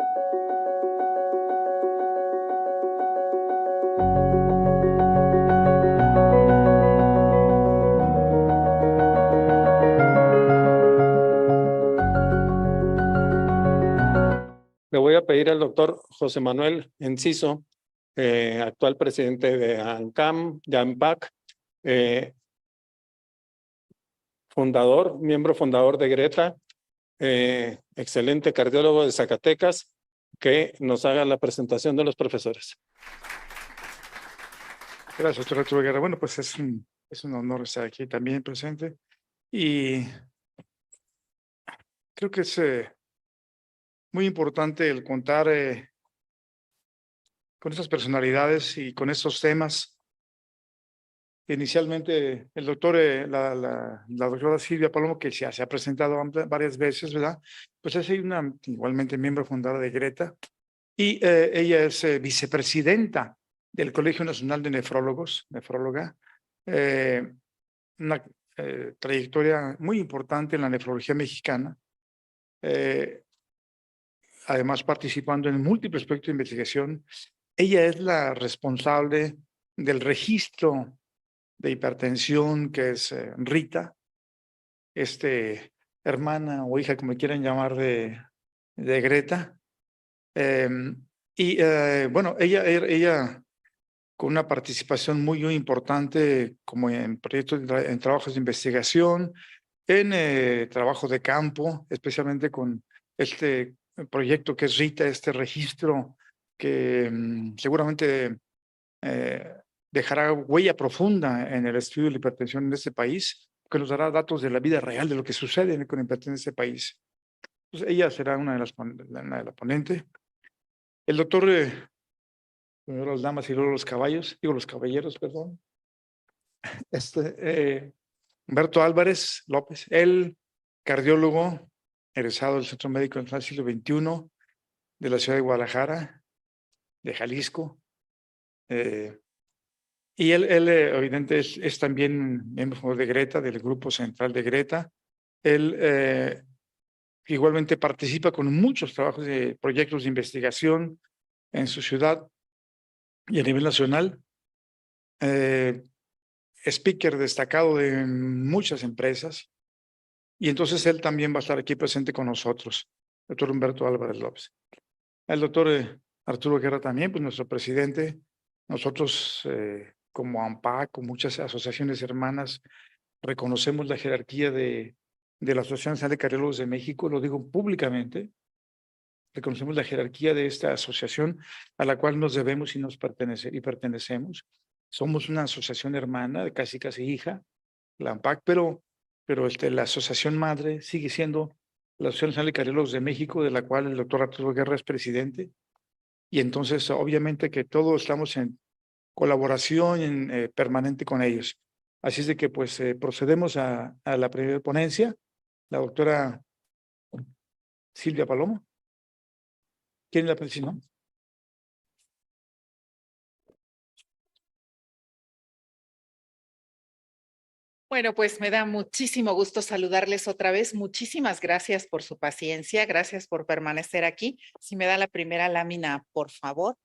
Le voy a pedir al doctor José Manuel Enciso, actual presidente de ANCAM, de ANPAC, miembro fundador de Greta, excelente cardiólogo de Zacatecas, que nos haga la presentación de los profesores. Gracias, doctor Arturo Guerra. Bueno, pues es un honor estar aquí también presente. Y creo que es muy importante el contar con estas personalidades y con estos temas. Inicialmente, el doctor, la doctora Silvia Palomo, que se ha presentado varias veces, ¿verdad? Pues es igualmente miembro fundadora de Greta, y ella es vicepresidenta del Colegio Nacional de Nefrólogos, nefróloga, una trayectoria muy importante en la nefrología mexicana, además participando en múltiples proyectos de investigación. Ella es la responsable del registro de hipertensión, que es Rita, hermana o hija, como quieran llamar, de Greta. Bueno, ella con una participación muy importante como en proyectos, en trabajos de investigación, en trabajo de campo, especialmente con este proyecto que es Rita, este registro que seguramente dejará huella profunda en el estudio de la hipertensión en este país, que nos dará datos de la vida real de lo que sucede con la hipertensión en este país. Pues ella será una de las ponentes. El doctor, primero las damas y luego los caballeros, perdón. Humberto Álvarez López, el cardiólogo egresado del Centro Médico del Siglo XXI de la ciudad de Guadalajara, de Jalisco. Y él evidente, es también miembro de Greta, del grupo central de Greta. Él igualmente participa con muchos trabajos de proyectos de investigación en su ciudad y a nivel nacional. Speaker destacado de muchas empresas. Y entonces él también va a estar aquí presente con nosotros, el doctor Humberto Álvarez López. El doctor Arturo Guerra también, pues nuestro presidente. Nosotros, como AMPAC, con muchas asociaciones hermanas, reconocemos la jerarquía de la Asociación Nacional de Cardiólogos de México, lo digo públicamente, reconocemos la jerarquía de esta asociación a la cual nos debemos y pertenecemos. Somos una asociación hermana, casi hija, la AMPAC, pero la asociación madre sigue siendo la Asociación Nacional de Cardiólogos de México, de la cual el doctor Arturo Guerra es presidente. Y entonces, obviamente que todos estamos en colaboración permanente con ellos. Así es de que, pues, procedemos a la primera ponencia. La doctora Silvia Palomo. ¿Quién es la presidenta? Bueno, pues me da muchísimo gusto saludarles otra vez. Muchísimas gracias por su paciencia, gracias por permanecer aquí. Si me da la primera lámina, por favor.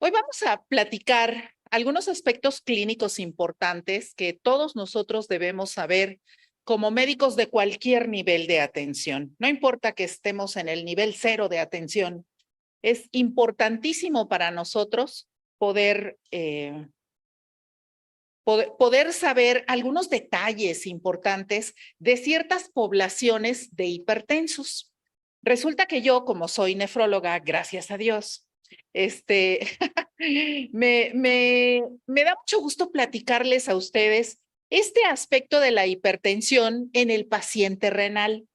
Hoy vamos a platicar algunos aspectos clínicos importantes que todos nosotros debemos saber como médicos de cualquier nivel de atención. No importa que estemos en el nivel 0 de atención, es importantísimo para nosotros poder saber algunos detalles importantes de ciertas poblaciones de hipertensos. Resulta que yo, como soy nefróloga, gracias a Dios, me da mucho gusto platicarles a ustedes este aspecto de la hipertensión en el paciente renal.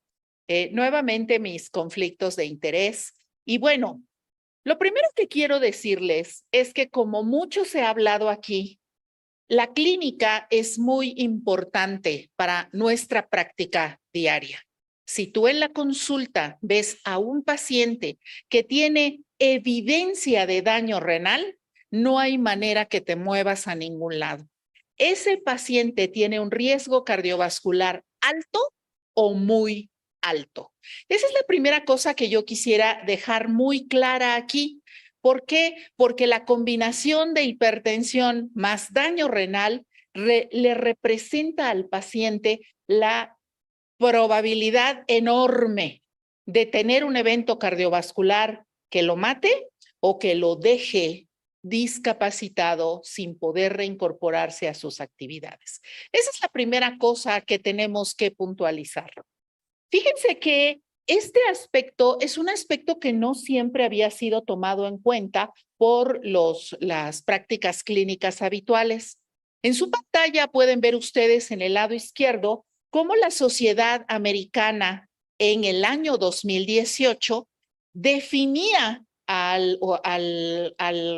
Nuevamente mis conflictos de interés. Y bueno, lo primero que quiero decirles es que como mucho se ha hablado aquí, la clínica es muy importante para nuestra práctica diaria. Si tú en la consulta ves a un paciente que tiene evidencia de daño renal, no hay manera que te muevas a ningún lado. Ese paciente tiene un riesgo cardiovascular alto o muy alto. Esa es la primera cosa que yo quisiera dejar muy clara aquí. ¿Por qué? Porque la combinación de hipertensión más daño renal le representa al paciente la probabilidad enorme de tener un evento cardiovascular que lo mate o que lo deje discapacitado sin poder reincorporarse a sus actividades. Esa es la primera cosa que tenemos que puntualizar. Fíjense que este aspecto es un aspecto que no siempre había sido tomado en cuenta por las prácticas clínicas habituales. En su pantalla pueden ver ustedes en el lado izquierdo cómo la Sociedad Americana en el año 2018 definía al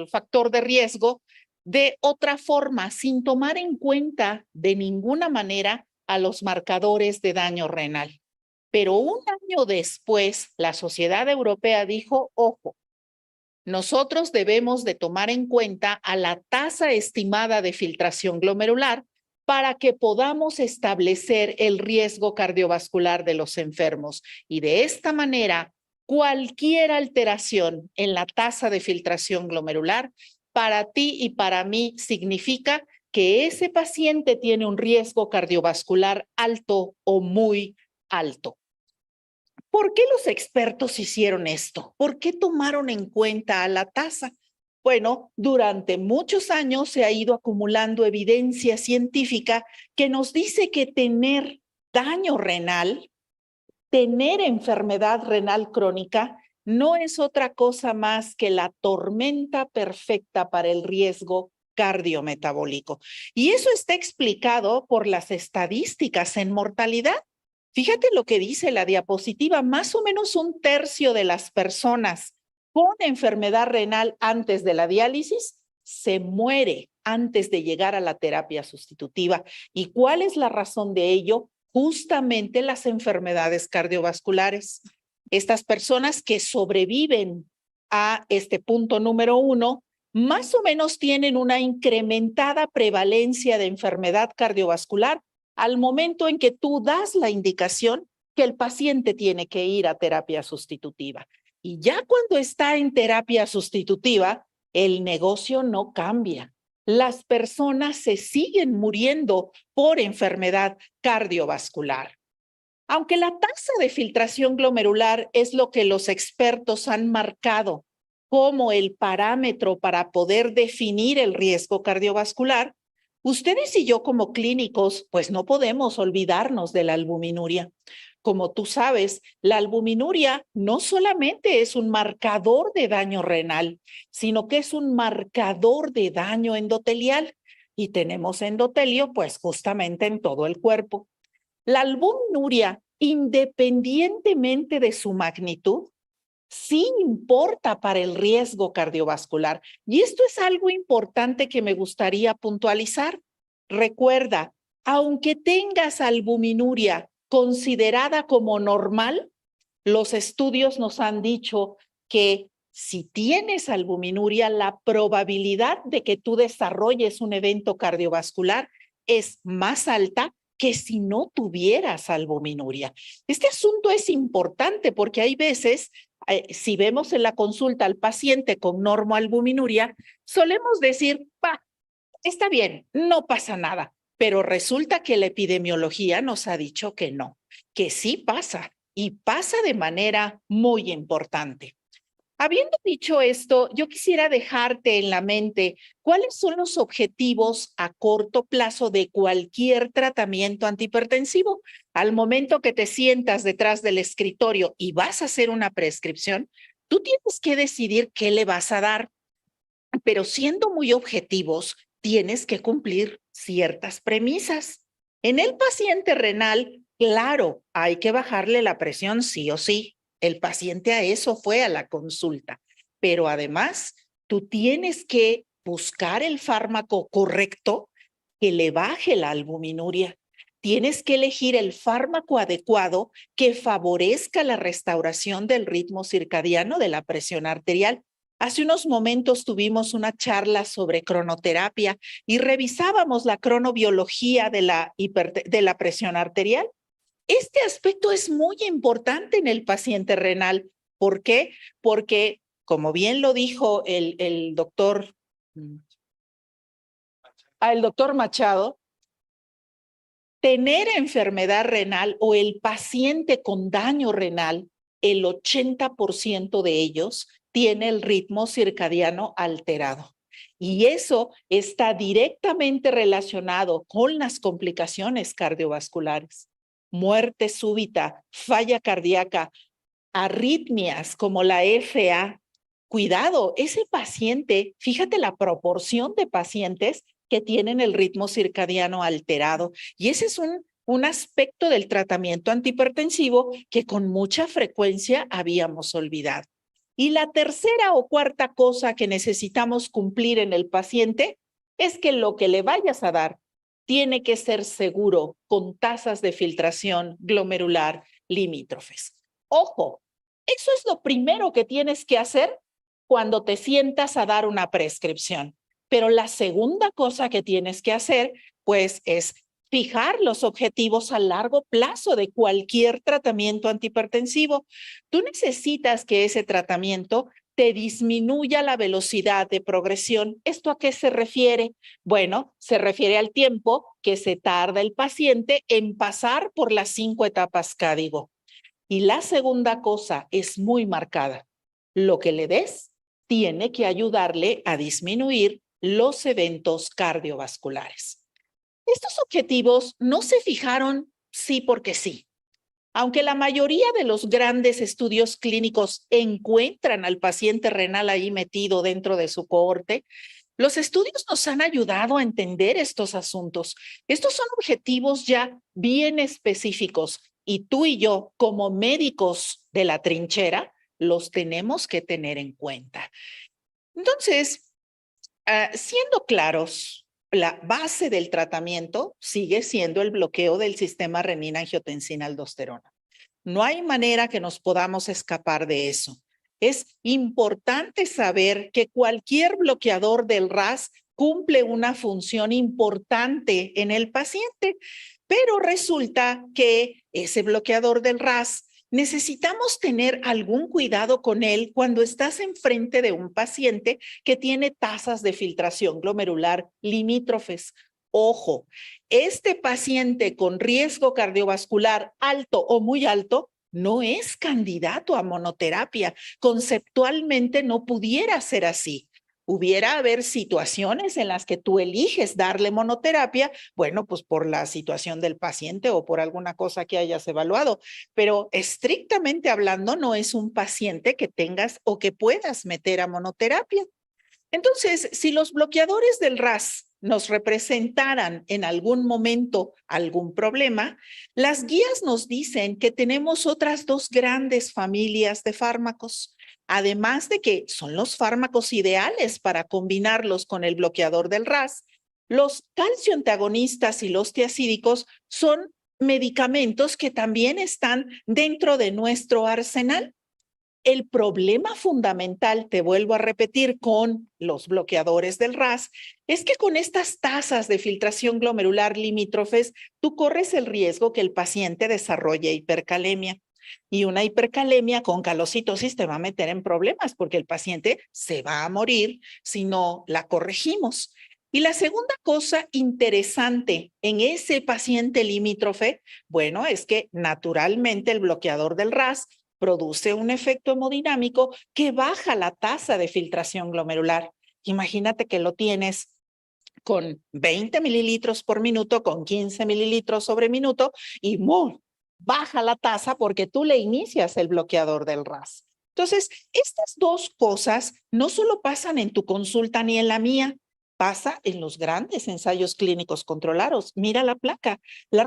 factor de riesgo de otra forma, sin tomar en cuenta de ninguna manera a los marcadores de daño renal. Pero un año después, la Sociedad Europea dijo, ojo, nosotros debemos de tomar en cuenta a la tasa estimada de filtración glomerular para que podamos establecer el riesgo cardiovascular de los enfermos. Y de esta manera, cualquier alteración en la tasa de filtración glomerular para ti y para mí significa que ese paciente tiene un riesgo cardiovascular alto o muy alto. ¿Por qué los expertos hicieron esto? ¿Por qué tomaron en cuenta a la tasa? Bueno, durante muchos años se ha ido acumulando evidencia científica que nos dice que tener daño renal, tener enfermedad renal crónica, no es otra cosa más que la tormenta perfecta para el riesgo cardiometabólico. Y eso está explicado por las estadísticas en mortalidad. Fíjate lo que dice la diapositiva, más o menos 1/3 de las personas con enfermedad renal antes de la diálisis se muere antes de llegar a la terapia sustitutiva. ¿Y cuál es la razón de ello? Justamente las enfermedades cardiovasculares. Estas personas que sobreviven a este punto número 1, más o menos tienen una incrementada prevalencia de enfermedad cardiovascular al momento en que tú das la indicación que el paciente tiene que ir a terapia sustitutiva. Y ya cuando está en terapia sustitutiva, el negocio no cambia. Las personas se siguen muriendo por enfermedad cardiovascular. Aunque la tasa de filtración glomerular es lo que los expertos han marcado como el parámetro para poder definir el riesgo cardiovascular, ustedes y yo como clínicos, pues no podemos olvidarnos de la albuminuria. Como tú sabes, la albuminuria no solamente es un marcador de daño renal, sino que es un marcador de daño endotelial. Y tenemos endotelio, pues justamente en todo el cuerpo. La albuminuria, independientemente de su magnitud, sí importa para el riesgo cardiovascular. Y esto es algo importante que me gustaría puntualizar. Recuerda, aunque tengas albuminuria considerada como normal, los estudios nos han dicho que si tienes albuminuria, la probabilidad de que tú desarrolles un evento cardiovascular es más alta que si no tuvieras albuminuria. Este asunto es importante porque hay veces, si vemos en la consulta al paciente con normoalbuminuria, solemos decir, está bien, no pasa nada, pero resulta que la epidemiología nos ha dicho que no, que sí pasa y pasa de manera muy importante. Habiendo dicho esto, yo quisiera dejarte en la mente cuáles son los objetivos a corto plazo de cualquier tratamiento antihipertensivo. Al momento que te sientas detrás del escritorio y vas a hacer una prescripción, tú tienes que decidir qué le vas a dar, pero siendo muy objetivos, tienes que cumplir ciertas premisas. En el paciente renal, claro, hay que bajarle la presión sí o sí. El paciente a eso fue a la consulta, pero además tú tienes que buscar el fármaco correcto que le baje la albuminuria. Tienes que elegir el fármaco adecuado que favorezca la restauración del ritmo circadiano de la presión arterial. Hace unos momentos tuvimos una charla sobre cronoterapia y revisábamos la cronobiología de la presión arterial. Este aspecto es muy importante en el paciente renal. ¿Por qué? Porque, como bien lo dijo el doctor Machado, tener enfermedad renal o el paciente con daño renal, el 80% de ellos tiene el ritmo circadiano alterado. Y eso está directamente relacionado con las complicaciones cardiovasculares, muerte súbita, falla cardíaca, arritmias como la FA. Cuidado, ese paciente, fíjate la proporción de pacientes que tienen el ritmo circadiano alterado. Y ese es un aspecto del tratamiento antihipertensivo que con mucha frecuencia habíamos olvidado. Y la tercera o cuarta cosa que necesitamos cumplir en el paciente es que lo que le vayas a dar tiene que ser seguro con tasas de filtración glomerular limítrofes. Ojo, eso es lo primero que tienes que hacer cuando te sientas a dar una prescripción. Pero la segunda cosa que tienes que hacer, pues, es fijar los objetivos a largo plazo de cualquier tratamiento antihipertensivo. Tú necesitas que ese tratamiento te disminuya la velocidad de progresión. ¿Esto a qué se refiere? Bueno, se refiere al tiempo que se tarda el paciente en pasar por las 5 etapas CADIGO. Y la segunda cosa es muy marcada. Lo que le des tiene que ayudarle a disminuir los eventos cardiovasculares. Estos objetivos no se fijaron sí porque sí. Aunque la mayoría de los grandes estudios clínicos encuentran al paciente renal ahí metido dentro de su cohorte, los estudios nos han ayudado a entender estos asuntos. Estos son objetivos ya bien específicos y tú y yo, como médicos de la trinchera, los tenemos que tener en cuenta. Entonces, siendo claros, la base del tratamiento sigue siendo el bloqueo del sistema renina-angiotensina-aldosterona. No hay manera que nos podamos escapar de eso. Es importante saber que cualquier bloqueador del RAS cumple una función importante en el paciente, pero resulta que ese bloqueador del RAS necesitamos tener algún cuidado con él cuando estás enfrente de un paciente que tiene tasas de filtración glomerular limítrofes. Ojo, este paciente con riesgo cardiovascular alto o muy alto no es candidato a monoterapia. Conceptualmente no pudiera ser así. Hubiera haber situaciones en las que tú eliges darle monoterapia, bueno, pues por la situación del paciente o por alguna cosa que hayas evaluado, pero estrictamente hablando no es un paciente que tengas o que puedas meter a monoterapia. Entonces, si los bloqueadores del RAS nos representaran en algún momento algún problema, las guías nos dicen que tenemos otras dos grandes familias de fármacos, además de que son los fármacos ideales para combinarlos con el bloqueador del RAS. Los calcio antagonistas y los tiazídicos son medicamentos que también están dentro de nuestro arsenal. El problema fundamental, te vuelvo a repetir, con los bloqueadores del RAS, es que con estas tasas de filtración glomerular limítrofes, tú corres el riesgo que el paciente desarrolle hipercalemia. Y una hipercalemia con calocitosis te va a meter en problemas porque el paciente se va a morir si no la corregimos. Y la segunda cosa interesante en ese paciente limítrofe, bueno, es que naturalmente el bloqueador del RAS produce un efecto hemodinámico que baja la tasa de filtración glomerular. Imagínate que lo tienes con 20 mililitros por minuto, con 15 mililitros sobre minuto y baja la tasa porque tú le inicias el bloqueador del RAS. Entonces, estas dos cosas no solo pasan en tu consulta ni en la mía, pasa en los grandes ensayos clínicos controlados. Mira la placa, la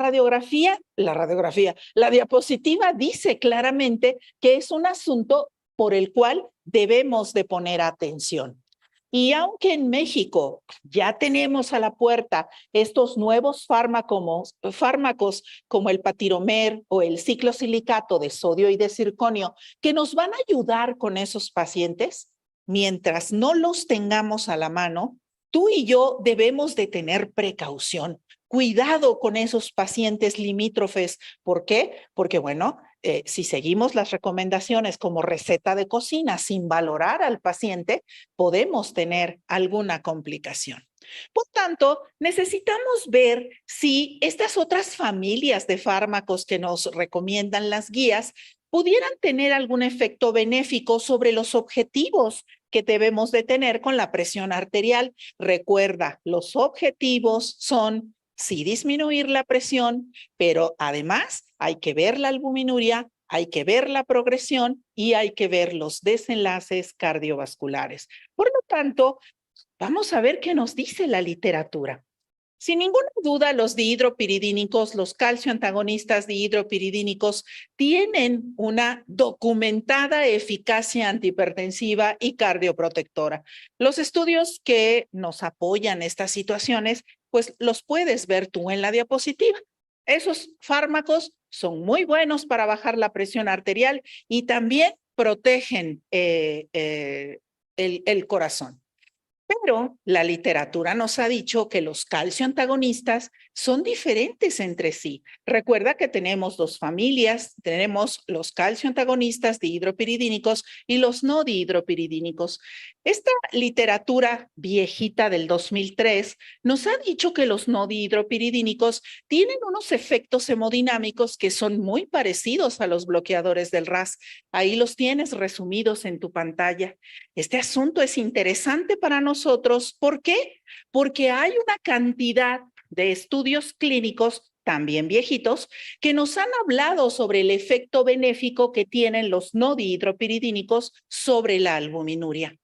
diapositiva dice claramente que es un asunto por el cual debemos de poner atención. Y aunque en México ya tenemos a la puerta estos nuevos fármacos como el Patiromer o el ciclosilicato de sodio y de circonio que nos van a ayudar con esos pacientes, mientras no los tengamos a la mano, tú y yo debemos de tener precaución Cuidado con esos pacientes limítrofes. ¿Por qué? Porque, bueno, si seguimos las recomendaciones como receta de cocina sin valorar al paciente, podemos tener alguna complicación. Por tanto, necesitamos ver si estas otras familias de fármacos que nos recomiendan las guías pudieran tener algún efecto benéfico sobre los objetivos que debemos de tener con la presión arterial. Recuerda, los objetivos son sí disminuir la presión, pero además hay que ver la albuminuria, hay que ver la progresión y hay que ver los desenlaces cardiovasculares. Por lo tanto, vamos a ver qué nos dice la literatura. Sin ninguna duda, los dihidropiridínicos, los calcioantagonistas dihidropiridínicos, tienen una documentada eficacia antihipertensiva y cardioprotectora. Los estudios que nos apoyan estas situaciones, pues los puedes ver tú en la diapositiva. Esos fármacos son muy buenos para bajar la presión arterial y también protegen el corazón. Pero la literatura nos ha dicho que los calcioantagonistas son diferentes entre sí. Recuerda que tenemos dos familias, tenemos los calcioantagonistas dihidropiridínicos y los no dihidropiridínicos. Esta literatura viejita del 2003 nos ha dicho que los no dihidropiridínicos tienen unos efectos hemodinámicos que son muy parecidos a los bloqueadores del RAS. Ahí los tienes resumidos en tu pantalla. Este asunto es interesante para nosotros. ¿Por qué? Porque hay una cantidad de estudios clínicos, también viejitos, que nos han hablado sobre el efecto benéfico que tienen los no dihidropiridínicos sobre la albuminuria.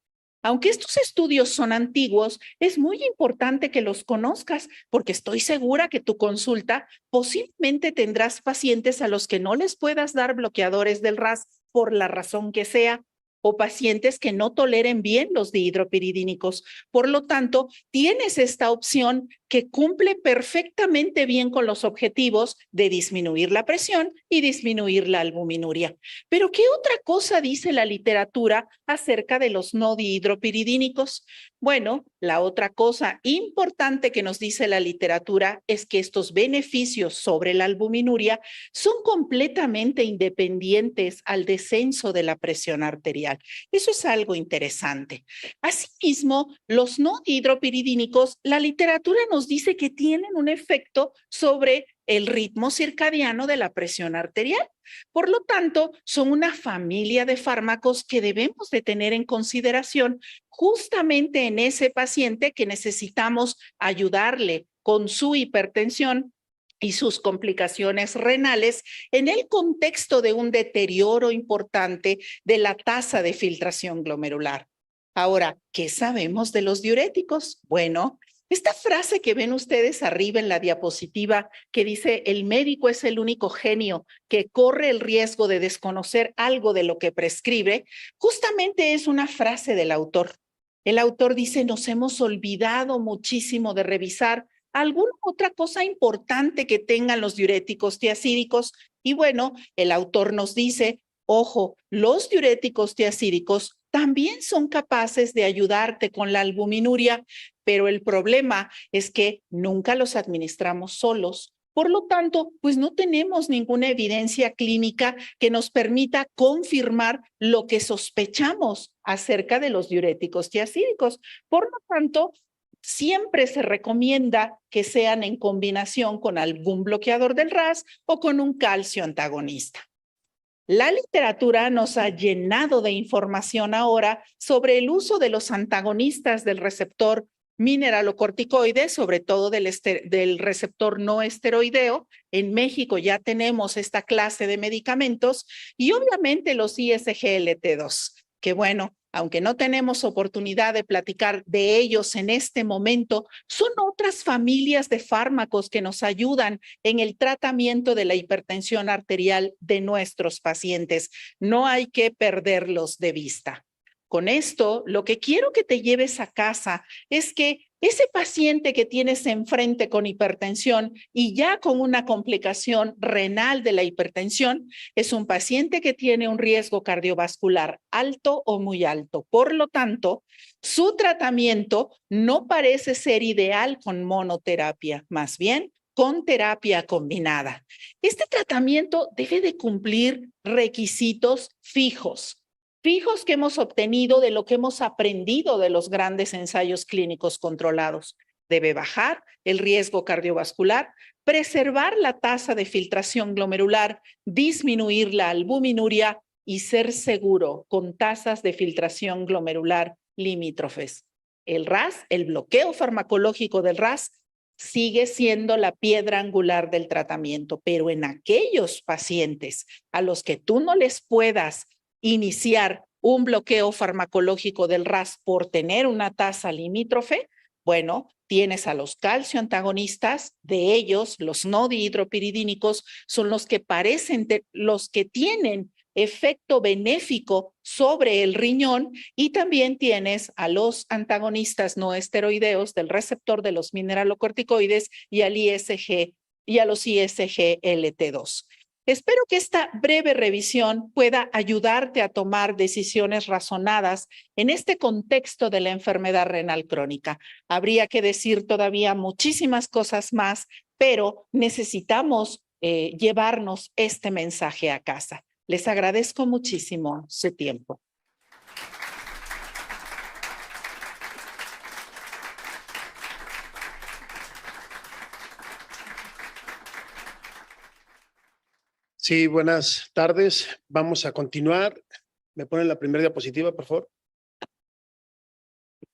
Aunque estos estudios son antiguos, es muy importante que los conozcas porque estoy segura que tu consulta posiblemente tendrás pacientes a los que no les puedas dar bloqueadores del RAS por la razón que sea, o pacientes que no toleren bien los dihidropiridínicos. Por lo tanto, tienes esta opción que cumple perfectamente bien con los objetivos de disminuir la presión y disminuir la albuminuria. Pero, ¿qué otra cosa dice la literatura acerca de los no dihidropiridínicos? Bueno, la otra cosa importante que nos dice la literatura es que estos beneficios sobre la albuminuria son completamente independientes al descenso de la presión arterial. Eso es algo interesante. Asimismo, los no dihidropiridínicos, la literatura nos dice que tienen un efecto sobre el ritmo circadiano de la presión arterial. Por lo tanto, son una familia de fármacos que debemos de tener en consideración justamente en ese paciente que necesitamos ayudarle con su hipertensión y sus complicaciones renales en el contexto de un deterioro importante de la tasa de filtración glomerular. Ahora, ¿qué sabemos de los diuréticos? Bueno, esta frase que ven ustedes arriba en la diapositiva que dice el médico es el único genio que corre el riesgo de desconocer algo de lo que prescribe, justamente es una frase del autor. El autor dice, nos hemos olvidado muchísimo de revisar alguna otra cosa importante que tengan los diuréticos tiacídicos. Y bueno, el autor nos dice, ojo, los diuréticos tiacídicos también son capaces de ayudarte con la albuminuria, pero el problema es que nunca los administramos solos. Por lo tanto, pues no tenemos ninguna evidencia clínica que nos permita confirmar lo que sospechamos acerca de los diuréticos tiacídicos. Por lo tanto, siempre se recomienda que sean en combinación con algún bloqueador del RAS o con un calcio antagonista. La literatura nos ha llenado de información ahora sobre el uso de los antagonistas del receptor mineralocorticoide, sobre todo del receptor no esteroideo. En México ya tenemos esta clase de medicamentos y obviamente los ISGLT2, que bueno, aunque no tenemos oportunidad de platicar de ellos en este momento, son otras familias de fármacos que nos ayudan en el tratamiento de la hipertensión arterial de nuestros pacientes. No hay que perderlos de vista. Con esto, lo que quiero que te lleves a casa es que Ese paciente que tienes enfrente con hipertensión y ya con una complicación renal de la hipertensión es un paciente que tiene un riesgo cardiovascular alto o muy alto. Por lo tanto, su tratamiento no parece ser ideal con monoterapia, más bien con terapia combinada. Este tratamiento debe de cumplir requisitos fijos que hemos obtenido de lo que hemos aprendido de los grandes ensayos clínicos controlados. Debe bajar el riesgo cardiovascular, preservar la tasa de filtración glomerular, disminuir la albuminuria y ser seguro con tasas de filtración glomerular limítrofes. El RAS, el bloqueo farmacológico del RAS, sigue siendo la piedra angular del tratamiento, pero en aquellos pacientes a los que tú no les puedas iniciar un bloqueo farmacológico del RAS por tener una tasa limítrofe, bueno, tienes a los calcioantagonistas, de ellos los no dihidropiridínicos son los que parecen los que tienen efecto benéfico sobre el riñón, y también tienes a los antagonistas no esteroideos del receptor de los mineralocorticoides y al ISG y a los ISGLT2. Espero que esta breve revisión pueda ayudarte a tomar decisiones razonadas en este contexto de la enfermedad renal crónica. Habría que decir todavía muchísimas cosas más, pero necesitamos llevarnos este mensaje a casa. Les agradezco muchísimo su tiempo. Sí, buenas tardes. Vamos a continuar. ¿Me ponen la primera diapositiva, por favor?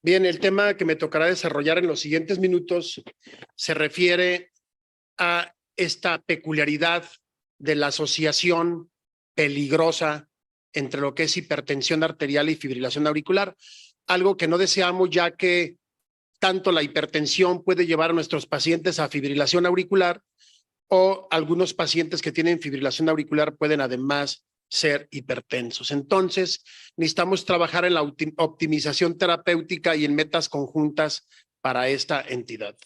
Bien, el tema que me tocará desarrollar en los siguientes minutos se refiere a esta peculiaridad de la asociación peligrosa entre lo que es hipertensión arterial y fibrilación auricular, algo que no deseamos, ya que tanto la hipertensión puede llevar a nuestros pacientes a fibrilación auricular, o algunos pacientes que tienen fibrilación auricular pueden además ser hipertensos. Entonces, necesitamos trabajar en la optimización terapéutica y en metas conjuntas para esta entidad.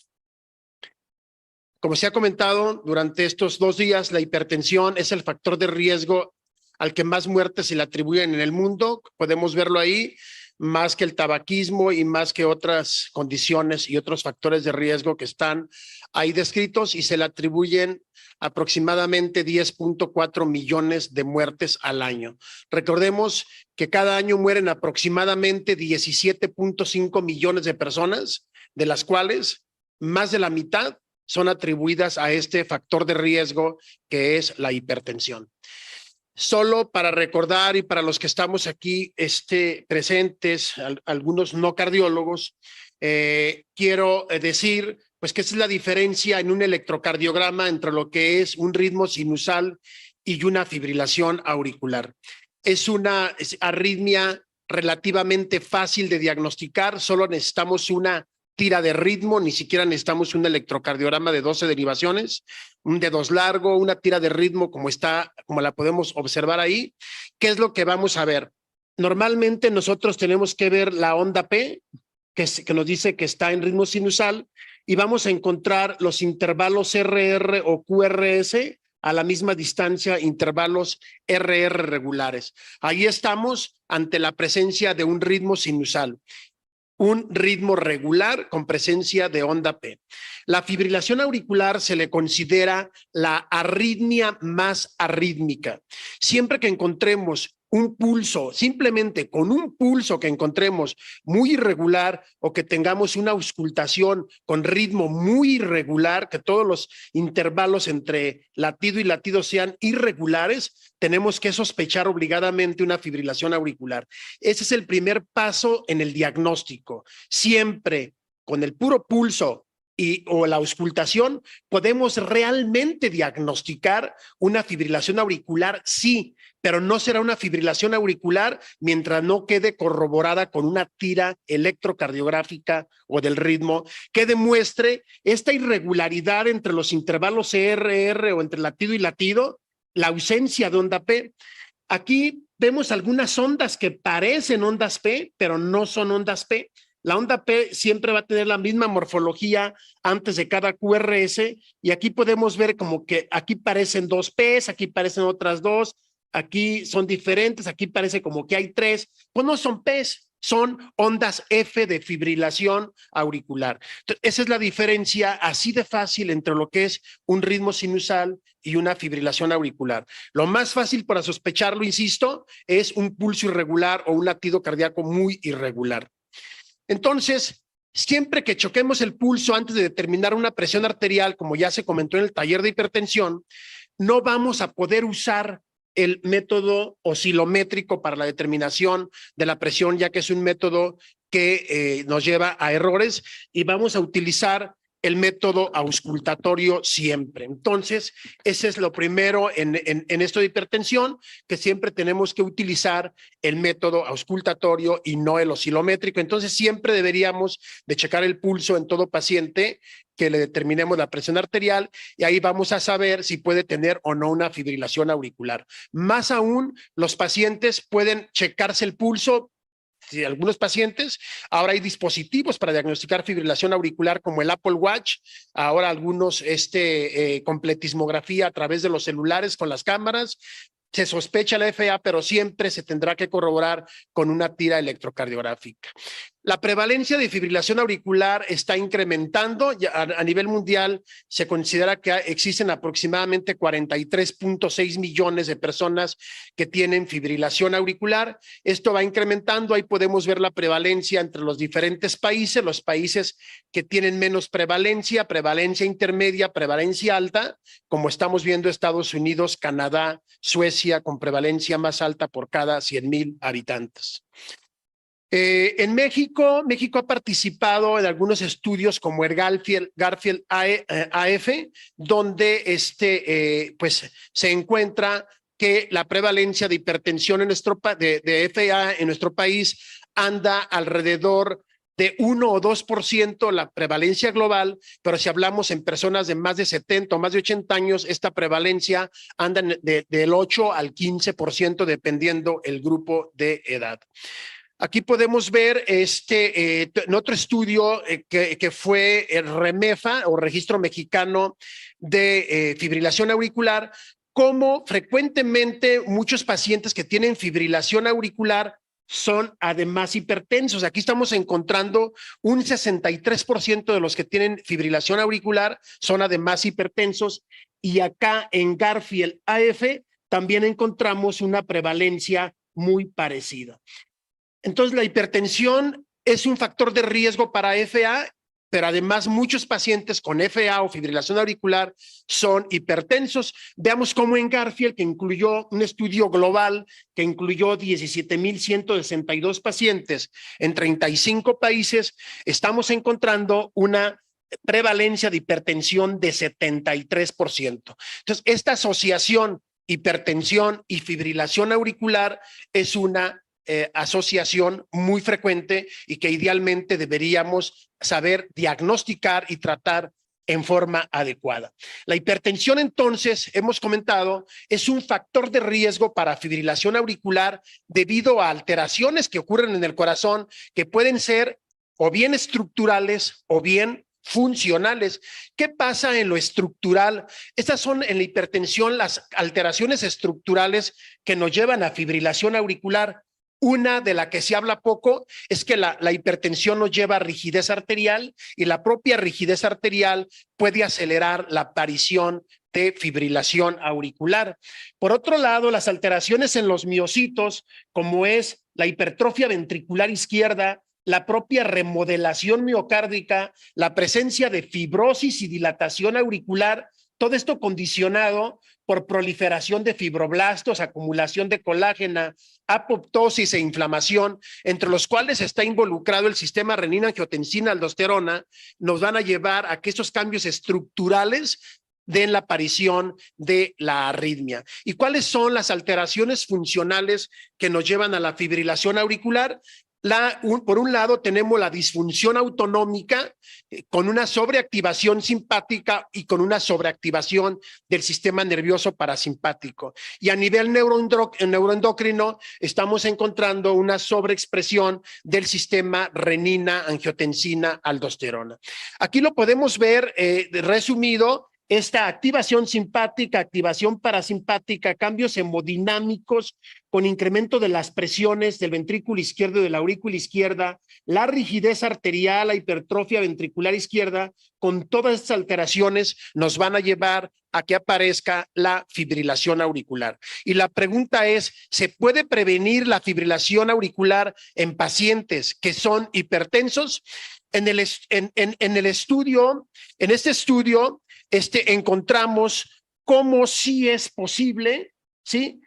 Como se ha comentado, durante estos 2 días, la hipertensión es el factor de riesgo al que más muertes se le atribuyen en el mundo. Podemos verlo ahí, más que el tabaquismo y más que otras condiciones y otros factores de riesgo que están ahí descritos, y se le atribuyen aproximadamente 10.4 millones de muertes al año. Recordemos que cada año mueren aproximadamente 17.5 millones de personas, de las cuales más de la mitad son atribuidas a este factor de riesgo que es la hipertensión. Solo para recordar, y para los que estamos aquí presentes, algunos no cardiólogos, quiero decir pues que esa es la diferencia en un electrocardiograma entre lo que es un ritmo sinusal y una fibrilación auricular. Es una arritmia relativamente fácil de diagnosticar, solo necesitamos una tira de ritmo, ni siquiera necesitamos un electrocardiograma de 12 derivaciones, un dedos largo, una tira de ritmo como la podemos observar ahí. ¿Qué es lo que vamos a ver? Normalmente nosotros tenemos que ver la onda P, que nos dice que está en ritmo sinusal, y vamos a encontrar los intervalos RR o QRS a la misma distancia, intervalos RR regulares. Ahí estamos ante la presencia de un ritmo sinusal, un ritmo regular con presencia de onda P. La fibrilación auricular se le considera la arritmia más arrítmica. Siempre que encontremos un pulso, simplemente con un pulso que encontremos muy irregular, o que tengamos una auscultación con ritmo muy irregular, que todos los intervalos entre latido y latido sean irregulares, tenemos que sospechar obligadamente una fibrilación auricular. Ese es el primer paso en el diagnóstico. Siempre con el puro pulso o la auscultación podemos realmente diagnosticar una fibrilación auricular, sí, pero no será una fibrilación auricular mientras no quede corroborada con una tira electrocardiográfica o del ritmo que demuestre esta irregularidad entre los intervalos CRR o entre latido y latido, la ausencia de onda P. Aquí vemos algunas ondas que parecen ondas P, pero no son ondas P. La onda P siempre va a tener la misma morfología antes de cada QRS y aquí podemos ver como que aquí parecen dos P's, aquí parecen otras dos, aquí son diferentes, aquí parece como que hay tres. Pues no son P's, son ondas F de fibrilación auricular. Entonces, esa es la diferencia así de fácil entre lo que es un ritmo sinusal y una fibrilación auricular. Lo más fácil para sospecharlo, insisto, es un pulso irregular o un latido cardíaco muy irregular. Entonces, siempre que choquemos el pulso antes de determinar una presión arterial, como ya se comentó en el taller de hipertensión, no vamos a poder usar el método oscilométrico para la determinación de la presión, ya que es un método que nos lleva a errores, y vamos a utilizar el método auscultatorio siempre. Entonces, ese es lo primero en esto de hipertensión, que siempre tenemos que utilizar el método auscultatorio y no el oscilométrico. Entonces, siempre deberíamos de checar el pulso en todo paciente que le determinemos la presión arterial, y ahí vamos a saber si puede tener o no una fibrilación auricular. Más aún, los pacientes pueden checarse el pulso. Sí, algunos pacientes, ahora hay dispositivos para diagnosticar fibrilación auricular como el Apple Watch, ahora algunos completismografía a través de los celulares con las cámaras. Se sospecha la FA, pero siempre se tendrá que corroborar con una tira electrocardiográfica. La prevalencia de fibrilación auricular está incrementando. A nivel mundial se considera que existen aproximadamente 43.6 millones de personas que tienen fibrilación auricular. Esto va incrementando. Ahí podemos ver la prevalencia entre los diferentes países. Los países que tienen menos prevalencia, prevalencia intermedia, prevalencia alta, como estamos viendo Estados Unidos, Canadá, Suecia, con prevalencia más alta por cada 100,000 habitantes. En México ha participado en algunos estudios como el Garfield AF, donde pues se encuentra que la prevalencia de hipertensión de FA en nuestro país anda alrededor de 1 o 2% la prevalencia global, pero si hablamos en personas de más de 70 o más de 80 años, esta prevalencia anda del 8 al 15% dependiendo el grupo de edad. Aquí podemos ver en otro estudio que fue el REMEFA o Registro Mexicano de Fibrilación Auricular, cómo frecuentemente muchos pacientes que tienen fibrilación auricular son además hipertensos. Aquí estamos encontrando un 63% de los que tienen fibrilación auricular son además hipertensos, y acá en Garfield AF también encontramos una prevalencia muy parecida. Entonces, la hipertensión es un factor de riesgo para FA, pero además muchos pacientes con FA o fibrilación auricular son hipertensos. Veamos cómo en Garfield, que incluyó un estudio global que incluyó 17,162 pacientes en 35 países, estamos encontrando una prevalencia de hipertensión de 73%. Entonces, esta asociación hipertensión y fibrilación auricular es una asociación muy frecuente y que idealmente deberíamos saber diagnosticar y tratar en forma adecuada. La hipertensión, entonces, hemos comentado, es un factor de riesgo para fibrilación auricular debido a alteraciones que ocurren en el corazón, que pueden ser o bien estructurales o bien funcionales. ¿Qué pasa en lo estructural? Estas son en la hipertensión las alteraciones estructurales que nos llevan a fibrilación auricular. Una de la que se habla poco es que la hipertensión nos lleva a rigidez arterial, y la propia rigidez arterial puede acelerar la aparición de fibrilación auricular. Por otro lado, las alteraciones en los miocitos, como es la hipertrofia ventricular izquierda, la propia remodelación miocárdica, la presencia de fibrosis y dilatación auricular, todo esto condicionado por proliferación de fibroblastos, acumulación de colágena, apoptosis e inflamación, entre los cuales está involucrado el sistema renina-angiotensina-aldosterona, nos van a llevar a que estos cambios estructurales den la aparición de la arritmia. ¿Y cuáles son las alteraciones funcionales que nos llevan a la fibrilación auricular? Por un lado, tenemos la disfunción autonómica con una sobreactivación simpática y con una sobreactivación del sistema nervioso parasimpático. Y a nivel neuroendocrino, estamos encontrando una sobreexpresión del sistema renina, angiotensina, aldosterona. Aquí lo podemos ver resumido. Esta activación simpática, activación parasimpática, cambios hemodinámicos con incremento de las presiones del ventrículo izquierdo y de la aurícula izquierda, la rigidez arterial, la hipertrofia ventricular izquierda, con todas estas alteraciones nos van a llevar a que aparezca la fibrilación auricular. Y la pregunta es, ¿se puede prevenir la fibrilación auricular en pacientes que son hipertensos? En este estudio, encontramos cómo sí es posible, ¿sí?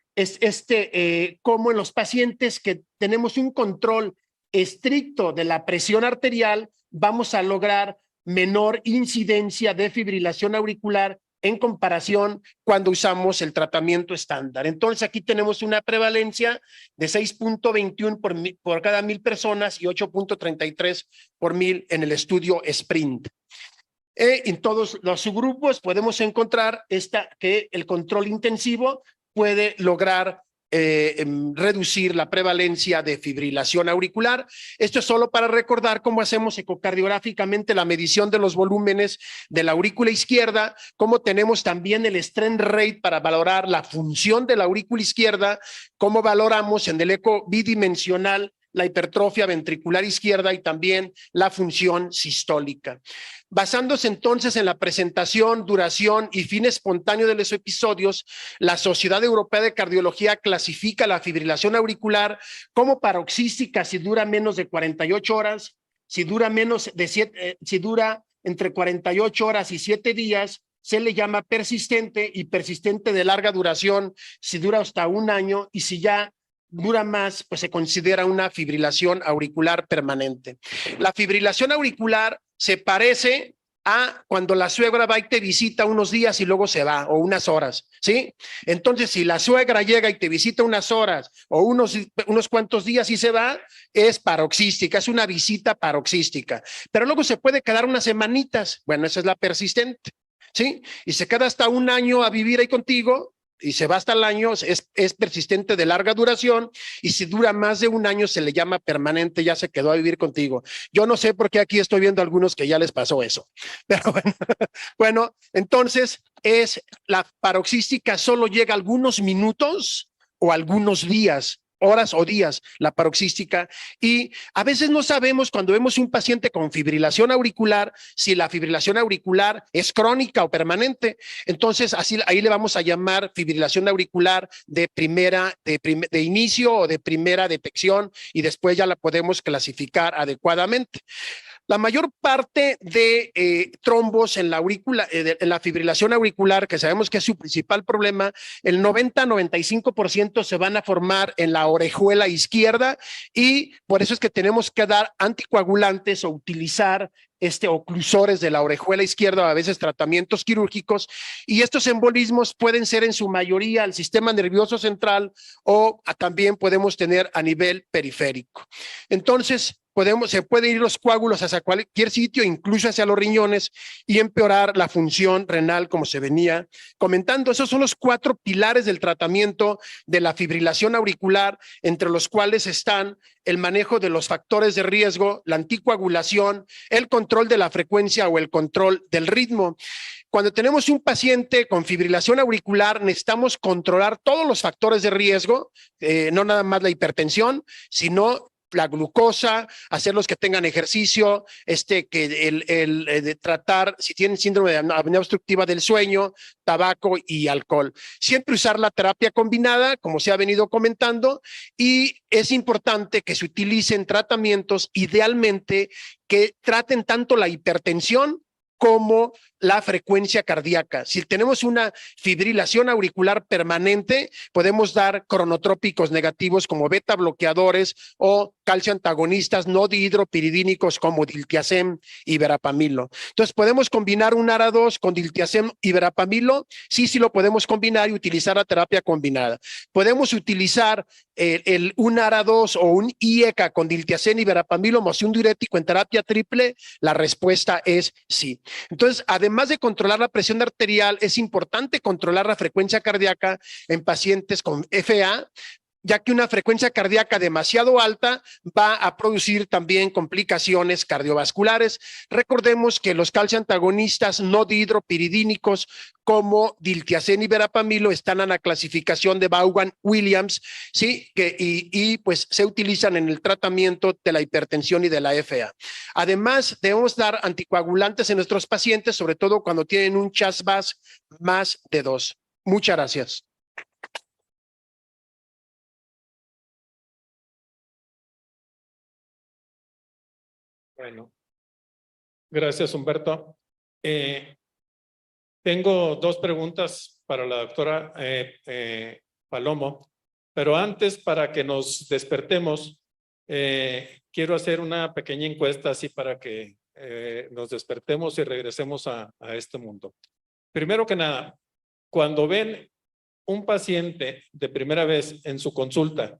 Cómo en los pacientes que tenemos un control estricto de la presión arterial, vamos a lograr menor incidencia de fibrilación auricular en comparación cuando usamos el tratamiento estándar. Entonces, aquí tenemos una prevalencia de 6.21 por cada 1,000 personas y 8.33 por 1,000 en el estudio SPRINT. En todos los subgrupos podemos encontrar que el control intensivo puede lograr reducir la prevalencia de fibrilación auricular. Esto es solo para recordar cómo hacemos ecocardiográficamente la medición de los volúmenes de la aurícula izquierda, cómo tenemos también el strength rate para valorar la función de la aurícula izquierda, cómo valoramos en el eco bidimensional la hipertrofia ventricular izquierda y también la función sistólica. Basándose entonces en la presentación, duración y fin espontáneo de los episodios, la Sociedad Europea de Cardiología clasifica la fibrilación auricular como paroxística si dura menos de 48 horas, si dura entre 48 horas y 7 días, se le llama persistente, y persistente de larga duración si dura hasta 1 año, y si ya dura más, pues se considera una fibrilación auricular permanente. La fibrilación auricular se parece a cuando la suegra va y te visita unos días y luego se va, o unas horas, ¿sí? Entonces, si la suegra llega y te visita unas horas o unos cuantos días y se va, es paroxística, es una visita paroxística. Pero luego se puede quedar unas semanitas, bueno, esa es la persistente, ¿sí? Y se queda hasta 1 año a vivir ahí contigo, y se va hasta el año, es persistente de larga duración, y si dura más de 1 año se le llama permanente, ya se quedó a vivir contigo. Yo no sé por qué aquí estoy viendo a algunos que ya les pasó eso, pero bueno, entonces la paroxística solo llega algunos minutos o algunos días, horas o días, la paroxística, y a veces no sabemos cuando vemos un paciente con fibrilación auricular si la fibrilación auricular es crónica o permanente. Entonces ahí le vamos a llamar fibrilación auricular de inicio o de primera detección, y después ya la podemos clasificar adecuadamente. La mayor parte de trombos en la aurícula, en la fibrilación auricular, que sabemos que es su principal problema, el 90-95% se van a formar en la orejuela izquierda, y por eso es que tenemos que dar anticoagulantes o utilizar oclusores de la orejuela izquierda, a veces tratamientos quirúrgicos, y estos embolismos pueden ser en su mayoría al sistema nervioso central, o también podemos tener a nivel periférico. Entonces, se pueden ir los coágulos hacia cualquier sitio, incluso hacia los riñones, y empeorar la función renal, como se venía comentando. Esos son los 4 pilares del tratamiento de la fibrilación auricular, entre los cuales están el manejo de los factores de riesgo, la anticoagulación, el control de la frecuencia o el control del ritmo. Cuando tenemos un paciente con fibrilación auricular, necesitamos controlar todos los factores de riesgo, no nada más la hipertensión, sino la glucosa, hacerlos que tengan ejercicio, de tratar si tienen síndrome de apnea obstructiva del sueño, tabaco y alcohol. Siempre usar la terapia combinada, como se ha venido comentando, y es importante que se utilicen tratamientos idealmente que traten tanto la hipertensión como la frecuencia cardíaca. Si tenemos una fibrilación auricular permanente, podemos dar cronotrópicos negativos como beta bloqueadores o calcio antagonistas no dihidropiridínicos como diltiazem y verapamilo. Entonces, ¿podemos combinar un ARA2 con diltiazem y verapamilo? Sí, sí lo podemos combinar y utilizar la terapia combinada. Podemos utilizar un ARA2 o un IECA con diltiazem y verapamilo más un diurético en terapia triple. La respuesta es sí. Entonces, además de controlar la presión arterial, es importante controlar la frecuencia cardíaca en pacientes con FA, ya que una frecuencia cardíaca demasiado alta va a producir también complicaciones cardiovasculares. Recordemos que los calcioantagonistas no dihidropiridínicos como diltiazem y verapamilo están en la clasificación de Vaughan-Williams, ¿sí? Y pues se utilizan en el tratamiento de la hipertensión y de la FA. Además, debemos dar anticoagulantes en nuestros pacientes, sobre todo cuando tienen un CHAS-VAS más de 2. Muchas gracias. Bueno, gracias, Humberto. Tengo dos preguntas para la doctora Palomo, pero antes, para que nos despertemos, quiero hacer una pequeña encuesta así para que nos despertemos y regresemos a este mundo. Primero que nada, cuando ven un paciente de primera vez en su consulta,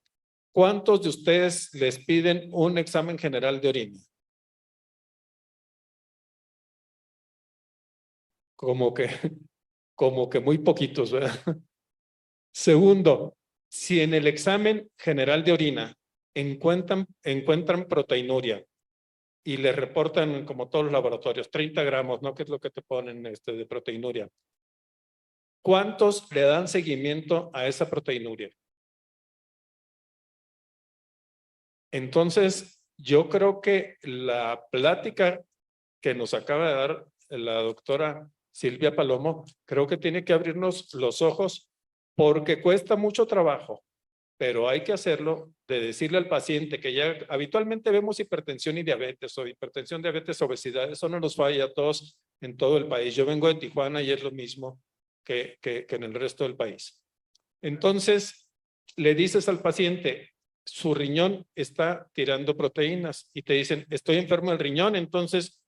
¿cuántos de ustedes les piden un examen general de orina? Como que muy poquitos, ¿verdad? Segundo, si en el examen general de orina encuentran proteinuria y le reportan, como todos los laboratorios, 30 gramos, ¿no? ¿Qué es lo que te ponen de proteinuria? ¿Cuántos le dan seguimiento a esa proteinuria? Entonces, yo creo que la plática que nos acaba de dar la doctora Silvia Palomo, creo que tiene que abrirnos los ojos porque cuesta mucho trabajo, pero hay que hacerlo de decirle al paciente que ya habitualmente vemos hipertensión y diabetes o hipertensión, diabetes, obesidad, eso no nos falla a todos en todo el país. Yo vengo de Tijuana y es lo mismo que en el resto del país. Entonces, le dices al paciente, su riñón está tirando proteínas y te dicen, estoy enfermo del riñón, entonces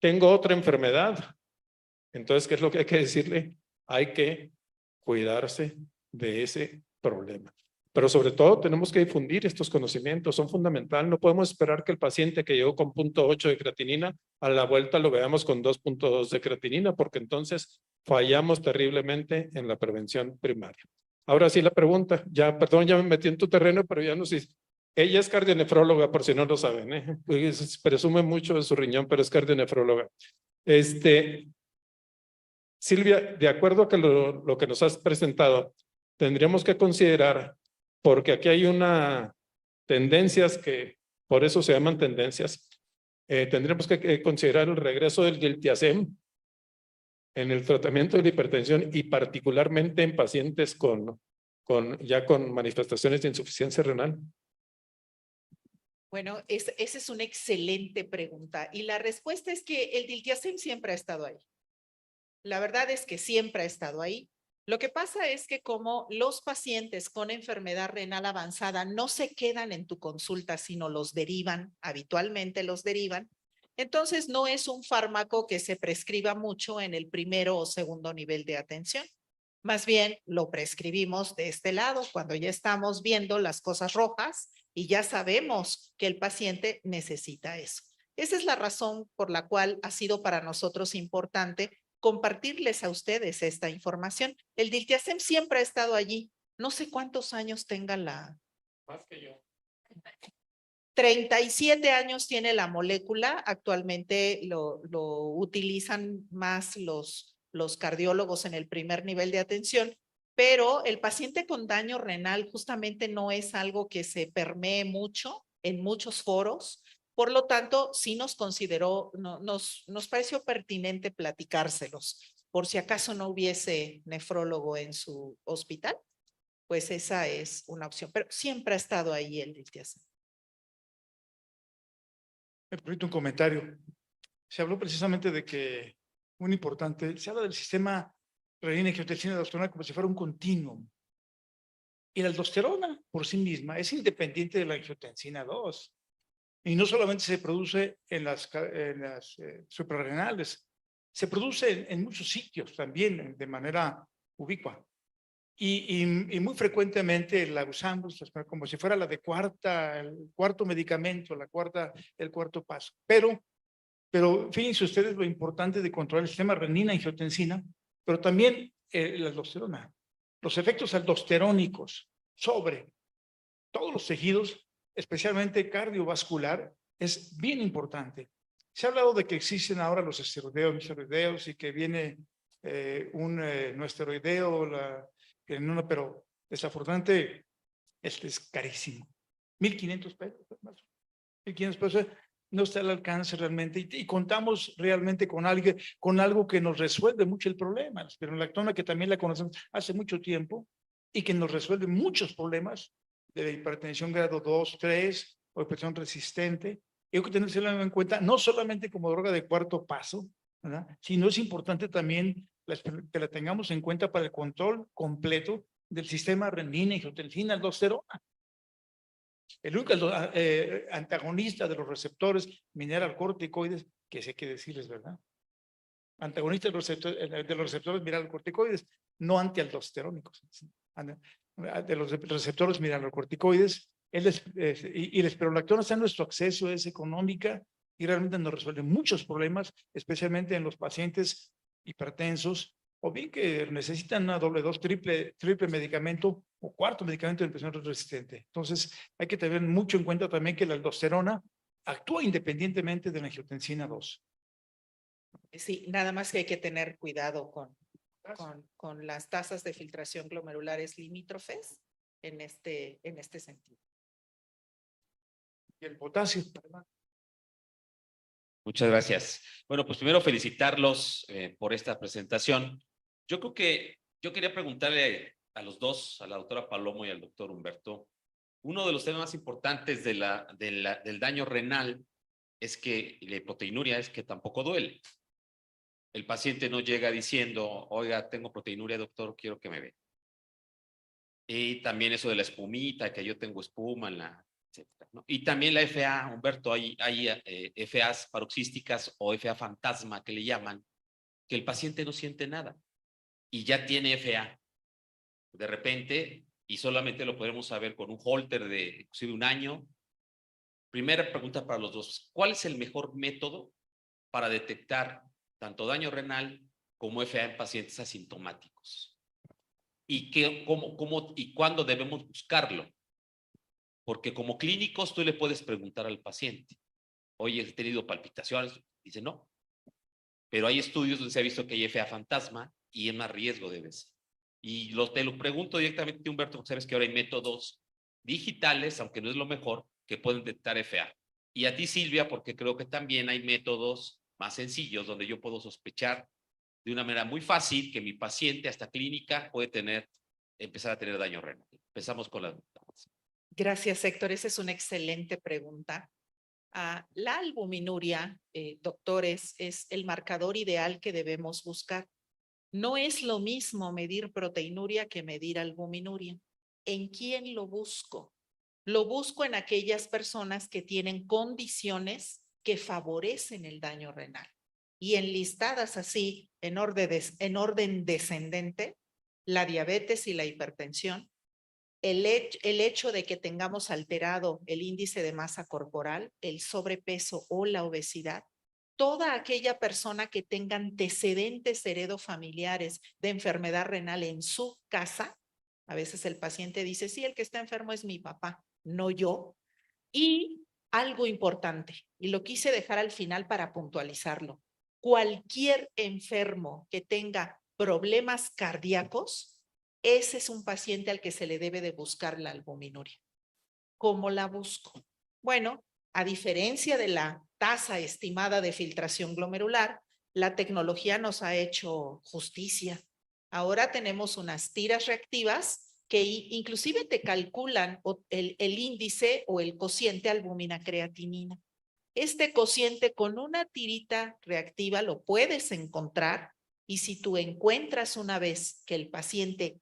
tengo otra enfermedad. Entonces, ¿qué es lo que hay que decirle? Hay que cuidarse de ese problema. Pero sobre todo tenemos que difundir estos conocimientos, son fundamentales. No podemos esperar que el paciente que llegó con 0.8 de creatinina, a la vuelta lo veamos con 2.2 de creatinina, porque entonces fallamos terriblemente en la prevención primaria. Ahora sí la pregunta, ya, perdón, ya me metí en tu terreno, pero ya no sé. Ella es cardionefróloga, por si no lo saben, ¿eh? Pues, presume mucho de su riñón, pero es cardionefróloga. Silvia, de acuerdo a que lo que nos has presentado, tendríamos que considerar, porque aquí hay una tendencias que por eso se llaman tendencias, tendríamos que considerar el regreso del diltiazem en el tratamiento de la hipertensión y particularmente en pacientes ya con manifestaciones de insuficiencia renal. Bueno, esa es una excelente pregunta y la respuesta es que el diltiazem siempre ha estado ahí. La verdad es que siempre ha estado ahí. Lo que pasa es que como los pacientes con enfermedad renal avanzada no se quedan en tu consulta, sino los derivan, habitualmente los derivan, entonces no es un fármaco que se prescriba mucho en el primero o segundo nivel de atención. Más bien lo prescribimos de este lado, cuando ya estamos viendo las cosas rojas y ya sabemos que el paciente necesita eso. Esa es la razón por la cual ha sido para nosotros importante compartirles a ustedes esta información. El diltiazem siempre ha estado allí. No sé cuántos años tenga la... Más que yo. 37 años tiene la molécula. Actualmente lo utilizan más los cardiólogos en el primer nivel de atención, pero el paciente con daño renal justamente no es algo que se permee mucho en muchos foros. Por lo tanto, sí nos pareció pertinente platicárselos. Por si acaso no hubiese nefrólogo en su hospital, pues esa es una opción. Pero siempre ha estado ahí el diltiazem. Me permite un comentario. se habló precisamente de que, muy importante, se habla del sistema renina-angiotensina-aldosterona como si fuera un continuum. Y la aldosterona por sí misma es independiente de la angiotensina 2. Y no solamente se produce en las suprarrenales, se produce en muchos sitios también de manera ubicua. Y muy frecuentemente la usamos como si fuera la de el cuarto medicamento, el cuarto paso. Pero fíjense ustedes lo importante de controlar el sistema renina-angiotensina, pero también la aldosterona. Los efectos aldosterónicos sobre todos los tejidos, especialmente cardiovascular, es bien importante. Se ha hablado de que existen ahora los esteroideos y que viene un no esteroideo, pero desafortunadamente este es carísimo. 1,500 pesos. 1,500 pesos no está al alcance realmente y contamos realmente con algo que nos resuelve mucho el problema. La spironolactona, que también la conocemos hace mucho tiempo y que nos resuelve muchos problemas de hipertensión grado 2, 3 o hipertensión resistente. Y hay que tenerlo en cuenta no solamente como droga de cuarto paso, ¿verdad? Sino es importante también que la tengamos en cuenta para el control completo del sistema renina-angiotensina-aldosterona. El único antagonista de los receptores mineralocorticoides, que sé qué decirles, ¿verdad? Antagonista de los receptores mineralocorticoides, no antialdosterónicos. De los receptores mineralocorticoides, y la spironolactona está en nuestro acceso, es económica y realmente nos resuelve muchos problemas, especialmente en los pacientes hipertensos o bien que necesitan una doble dos, triple medicamento o cuarto medicamento de hipertensión resistente. Entonces, hay que tener mucho en cuenta también que la aldosterona actúa independientemente de la angiotensina 2. Sí, nada más que hay que tener cuidado con las tasas de filtración glomerulares limítrofes en este sentido. Y el potasio. Muchas gracias. Bueno, pues primero felicitarlos por esta presentación. Yo quería preguntarle a los dos, a la doctora Palomo y al doctor Humberto, uno de los temas más importantes del daño renal es que la proteinuria es que tampoco duele. El paciente no llega diciendo, oiga, tengo proteinuria, doctor, quiero que me vea. Y también eso de la espumita, que yo tengo espuma en la... etcétera, ¿no? Y también la FA, Humberto, hay FAs paroxísticas o FA fantasma que le llaman, que el paciente no siente nada y ya tiene FA de repente y solamente lo podemos saber con un holter de inclusive 1 año. Primera pregunta para los dos, ¿cuál es el mejor método para detectar tanto daño renal como FA en pacientes asintomáticos? ¿Y y cuándo debemos buscarlo? Porque como clínicos tú le puedes preguntar al paciente, oye, ¿has tenido palpitaciones? Dice, no. Pero hay estudios donde se ha visto que hay FA fantasma y es más riesgo de veces. Y te lo pregunto directamente, Humberto, porque sabes que ahora hay métodos digitales, aunque no es lo mejor, que pueden detectar FA. Y a ti, Silvia, porque creo que también hay métodos más sencillos donde yo puedo sospechar de una manera muy fácil que mi paciente hasta clínica puede empezar a tener daño renal. Empezamos con las preguntas. Gracias, Héctor. Esa es una excelente pregunta. La albuminuria, doctores, es el marcador ideal que debemos buscar. No es lo mismo medir proteinuria que medir albuminuria. ¿En quién lo busco? Lo busco en aquellas personas que tienen condiciones que favorecen el daño renal. Y enlistadas así, en orden descendente, la diabetes y la hipertensión, el hecho de que tengamos alterado el índice de masa corporal, el sobrepeso o la obesidad, toda aquella persona que tenga antecedentes heredofamiliares de enfermedad renal en su casa, a veces el paciente dice, sí, el que está enfermo es mi papá, no yo. Y algo importante, y lo quise dejar al final para puntualizarlo, cualquier enfermo que tenga problemas cardíacos, ese es un paciente al que se le debe de buscar la albuminuria. ¿Cómo la busco? Bueno, a diferencia de la tasa estimada de filtración glomerular, la tecnología nos ha hecho justicia. Ahora tenemos unas tiras reactivas que inclusive te calculan el índice o el cociente albúmina-creatinina. Este cociente con una tirita reactiva lo puedes encontrar y si tú encuentras una vez que el paciente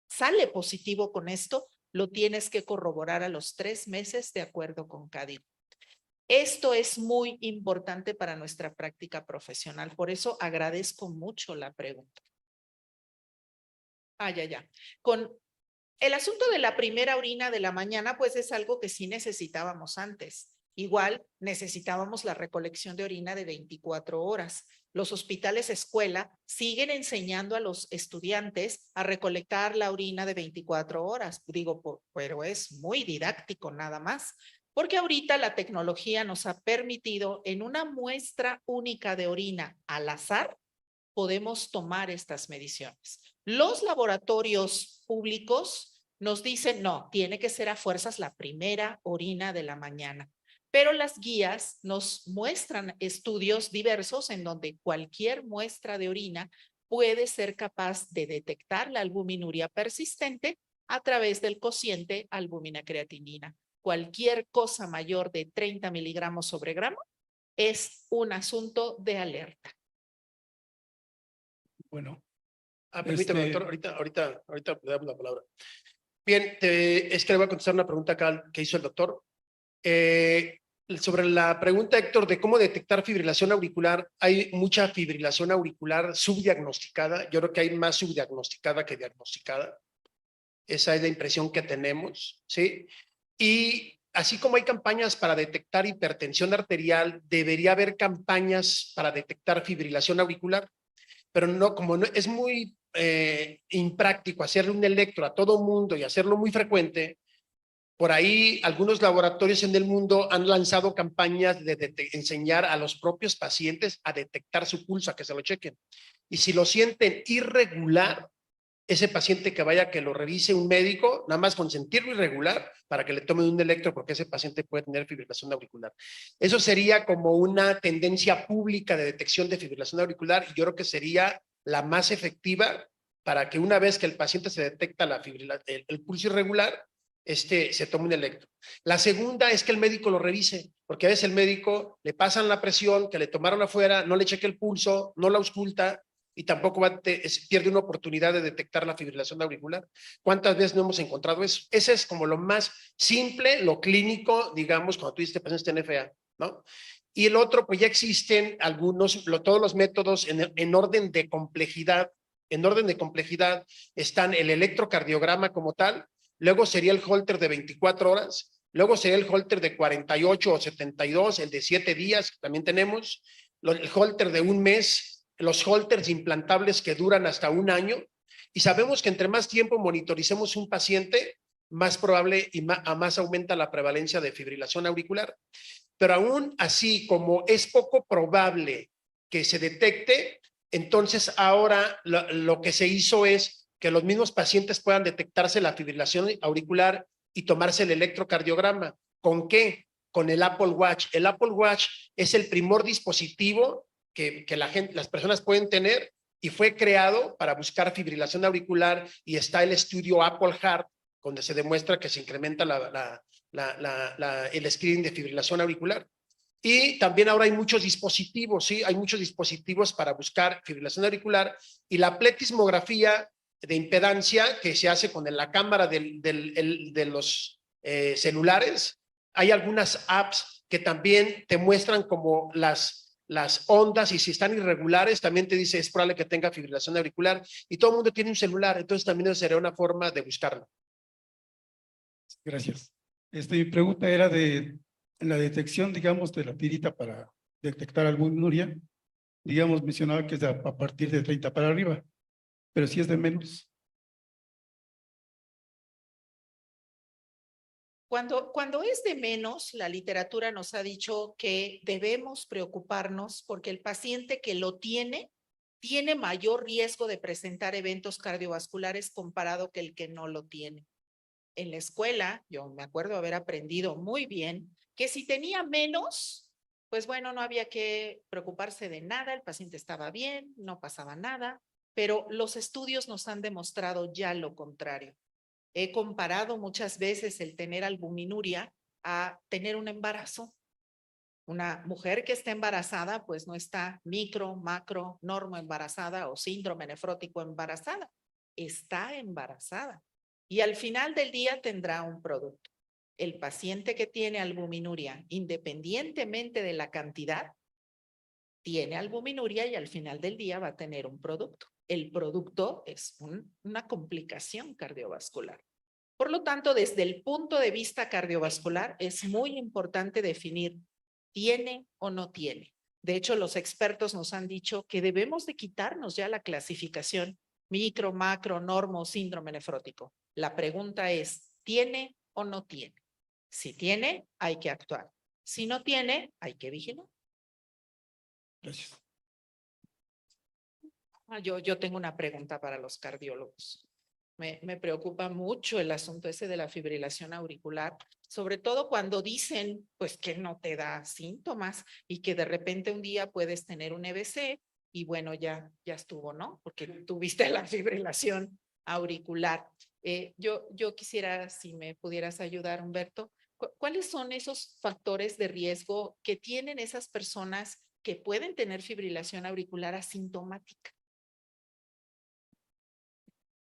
sale positivo con esto, lo tienes que corroborar a los 3 meses de acuerdo con CADIR. Esto es muy importante para nuestra práctica profesional, por eso agradezco mucho la pregunta. Ya. Con el asunto de la primera orina de la mañana, pues es algo que sí necesitábamos antes. Igual necesitábamos la recolección de orina de 24 horas. Los hospitales escuela siguen enseñando a los estudiantes a recolectar la orina de 24 horas. Digo, pero es muy didáctico nada más, porque ahorita la tecnología nos ha permitido en una muestra única de orina al azar, podemos tomar estas mediciones. Los laboratorios públicos nos dicen, no, tiene que ser a fuerzas la primera orina de la mañana. Pero las guías nos muestran estudios diversos en donde cualquier muestra de orina puede ser capaz de detectar la albuminuria persistente a través del cociente albúmina-creatinina. Cualquier cosa mayor de 30 miligramos sobre gramo es un asunto de alerta. Bueno, Permítame, doctor, ahorita le damos la palabra. Bien, es que le voy a contestar una pregunta acá que hizo el doctor. Sobre la pregunta, Héctor, de cómo detectar fibrilación auricular, hay mucha fibrilación auricular subdiagnosticada. Yo creo que hay más subdiagnosticada que diagnosticada. Esa es la impresión que tenemos, ¿sí? Y así como hay campañas para detectar hipertensión arterial, debería haber campañas para detectar fibrilación auricular, pero no, como no, es muy impráctico hacerle un electro a todo mundo y hacerlo muy frecuente. Por ahí algunos laboratorios en el mundo han lanzado campañas de enseñar a los propios pacientes a detectar su pulso, a que se lo chequen. Y si lo sienten irregular, ese paciente que vaya, que lo revise un médico, nada más con sentirlo irregular, para que le tomen un electro, porque ese paciente puede tener fibrilación auricular. Eso sería como una tendencia pública de detección de fibrilación auricular, y yo creo que sería la más efectiva para que una vez que el paciente se detecta el pulso irregular, se tome un electro. La segunda es que el médico lo revise, porque a veces el médico le pasan la presión que le tomaron afuera, no le cheque el pulso, no la ausculta, y tampoco pierde una oportunidad de detectar la fibrilación auricular. ¿Cuántas veces no hemos encontrado eso? Ese es como lo más simple, lo clínico, digamos, cuando tú dices pacientes NFA, ¿no? Y el otro, pues ya existen todos los métodos en orden de complejidad. En orden de complejidad están el electrocardiograma como tal, luego sería el Holter de 24 horas, luego sería el Holter de 48 o 72, el de 7 días, que también tenemos, el Holter de un mes, los Holters implantables que duran hasta un año, y sabemos que entre más tiempo monitoricemos un paciente, más probable y más aumenta la prevalencia de fibrilación auricular. Pero aún así, como es poco probable que se detecte, entonces ahora lo que se hizo es que los mismos pacientes puedan detectarse la fibrilación auricular y tomarse el electrocardiograma. ¿Con qué? Con el Apple Watch. El Apple Watch es el primer dispositivo que las personas pueden tener, y fue creado para buscar fibrilación auricular, y está el estudio Apple Heart, donde se demuestra que se incrementa el screening de fibrilación auricular. Y también ahora hay muchos dispositivos, ¿sí? Hay muchos dispositivos para buscar fibrilación auricular, y la pletismografía de impedancia que se hace con la cámara de los celulares. Hay algunas apps que también te muestran como las ondas, y si están irregulares también te dice es probable que tenga fibrilación auricular, y todo el mundo tiene un celular, entonces también sería una forma de buscarlo. Gracias. Mi pregunta era de la detección, digamos, de la tirita para detectar albuminuria. Digamos, mencionaba que es a partir de 30 para arriba, pero si es de menos. Cuando es de menos, la literatura nos ha dicho que debemos preocuparnos porque el paciente que lo tiene mayor riesgo de presentar eventos cardiovasculares comparado que el que no lo tiene. En la escuela, yo me acuerdo haber aprendido muy bien que si tenía menos, pues bueno, no había que preocuparse de nada, el paciente estaba bien, no pasaba nada, pero los estudios nos han demostrado ya lo contrario. He comparado muchas veces el tener albuminuria a tener un embarazo. Una mujer que está embarazada, pues no está micro, macro, normo embarazada o síndrome nefrótico embarazada. Está embarazada. Y al final del día tendrá un producto. El paciente que tiene albuminuria, independientemente de la cantidad, tiene albuminuria y al final del día va a tener un producto. El producto es una complicación cardiovascular. Por lo tanto, desde el punto de vista cardiovascular, es muy importante definir ¿tiene o no tiene? De hecho, los expertos nos han dicho que debemos de quitarnos ya la clasificación micro, macro, normo, síndrome nefrótico. La pregunta es, ¿tiene o no tiene? Si tiene, hay que actuar. Si no tiene, hay que vigilar. Gracias. Yo tengo una pregunta para los cardiólogos. Me preocupa mucho el asunto ese de la fibrilación auricular, sobre todo cuando dicen pues que no te da síntomas y que de repente un día puedes tener un EBC y bueno, ya estuvo, ¿no? Porque tuviste la fibrilación auricular. Yo quisiera, si me pudieras ayudar, Humberto, ¿cuáles son esos factores de riesgo que tienen esas personas que pueden tener fibrilación auricular asintomática?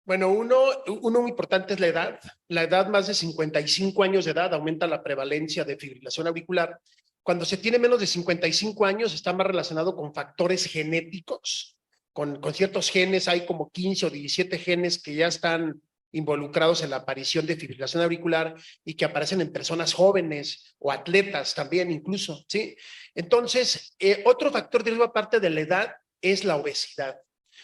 Bueno, uno muy importante es la edad. La edad, más de 55 años de edad, aumenta la prevalencia de fibrilación auricular. Cuando se tiene menos de 55 años, está más relacionado con factores genéticos, con ciertos genes. Hay como 15 o 17 genes que ya están involucrados en la aparición de fibrilación auricular y que aparecen en personas jóvenes o atletas también incluso, ¿sí? Entonces, otro factor de riesgo aparte de la edad es la obesidad.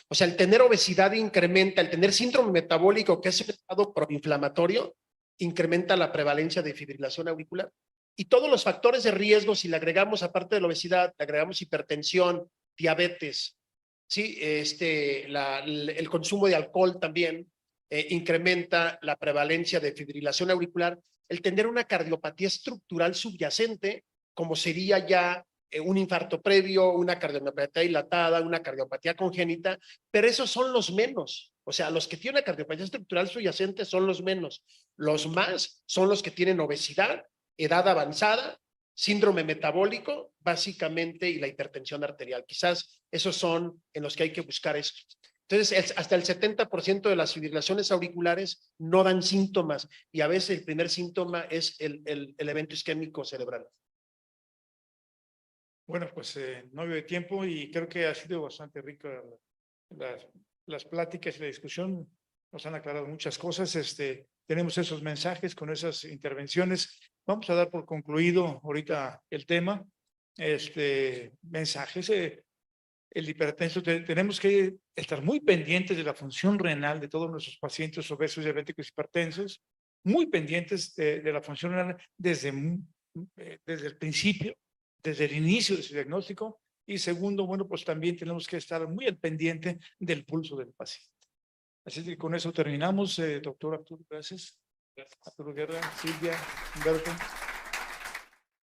O sea, el tener obesidad incrementa, el tener síndrome metabólico, que es un estado proinflamatorio, incrementa la prevalencia de fibrilación auricular. Y todos los factores de riesgo, si le agregamos, aparte de la obesidad, le agregamos hipertensión, diabetes, ¿sí? El consumo de alcohol también incrementa la prevalencia de fibrilación auricular. El tener una cardiopatía estructural subyacente, como sería ya un infarto previo, una cardiopatía dilatada, una cardiopatía congénita, pero esos son los menos. O sea, los que tienen una cardiopatía estructural subyacente son los menos. Los más son los que tienen obesidad, edad avanzada, síndrome metabólico, básicamente, y la hipertensión arterial. Quizás esos son en los que hay que buscar esto. Entonces, hasta el 70% de las fibrilaciones auriculares no dan síntomas y a veces el primer síntoma es el evento isquémico cerebral. Bueno, pues no veo de tiempo y creo que ha sido bastante rica las pláticas y la discusión. Nos han aclarado muchas cosas. Tenemos esos mensajes con esas intervenciones. Vamos a dar por concluido ahorita el tema. Mensajes. El hipertenso, tenemos que estar muy pendientes de la función renal de todos nuestros pacientes obesos, diabéticos, hipertensos, muy pendientes de la función renal desde el principio, desde el inicio de su diagnóstico. Y segundo, bueno, pues también tenemos que estar muy al pendiente del pulso del paciente. Así que con eso terminamos, doctor Arturo, gracias. Arturo Guerra, Silvia, Humberto.